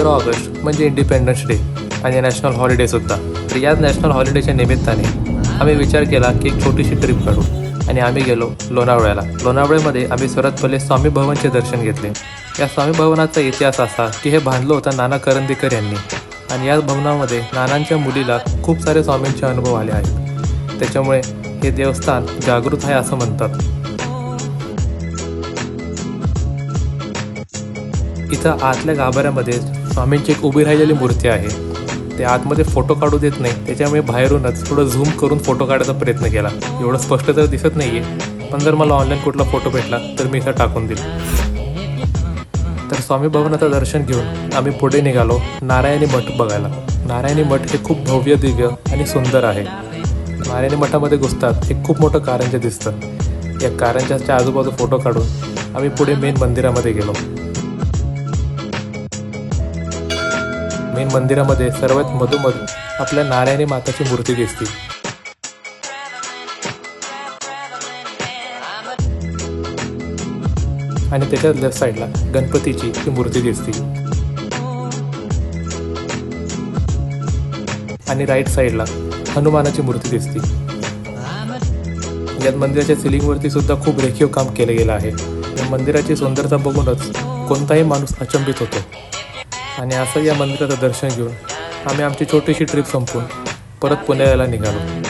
August म्हणजे independence day आणि national हॉलिडेसुद्धा. तर याच नॅशनल हॉलिडेच्या निमित्ताने आम्ही विचार केला की एक छोटीशी ट्रिप काढू आणि आम्ही गेलो लोणावळ्याला. लोणावळ्यामध्ये आम्ही सर्वात पहिले स्वामी भवनचे दर्शन घेतले. या स्वामी भवनाचा इतिहास असा की हे बांधलं होतं नाना करंदीकर यांनी आणि या भवनामध्ये नानांच्या मुलीला खूप सारे स्वामींचे अनुभव आले आहेत. त्याच्यामुळे हे देवस्थान जागृत आहे असं म्हणतात. इथं आतल्या गाभाऱ्यामध्ये स्वामींची एक उभी राहिलेली मूर्ती आहे. ते आतमध्ये फोटो काढू देत नाही, त्याच्यामुळे बाहेरूनच थोडं झूम करून फोटो काढायचा प्रयत्न केला. एवढं स्पष्ट तर दिसत नाहीये, पण जर मला ऑनलाईन कुठला फोटो भेटला तर मी इथं टाकून देईल. तर स्वामी भवनाचं दर्शन घेऊन आम्ही पुढे निघालो नारायणी मठ बघायला. नारायणी मठ हे खूप भव्य दिव्य आणि सुंदर आहे. नारायणी मठामध्ये घुसतात एक खूप मोठं कारंजे दिसतं. या कारंजाच्या आजूबाजू फोटो काढून आम्ही पुढे मेन मंदिरामध्ये गेलो. मेन मंदिरामध्ये सर्वात मधोमध आपल्या नारायणी माताची मूर्ती दिसते. आणि त्याच्या लेफ्ट साईडला गणपतीची ही मूर्ती दिसते. आणि राईट साईडला हनुमानाची मूर्ती दिसते. या मंदिराच्या सिलिंगवरती सुद्धा खूप रेखीव काम केलं गेलं आहे. या मंदिराची सुंदरता बघूनच कोणताही माणूस अचंबित होतो. आणि असं या मंदिराचं दर्शन घेऊन आम्ही आमची छोटीशी ट्रिप संपवून परत पुण्याला निघालो.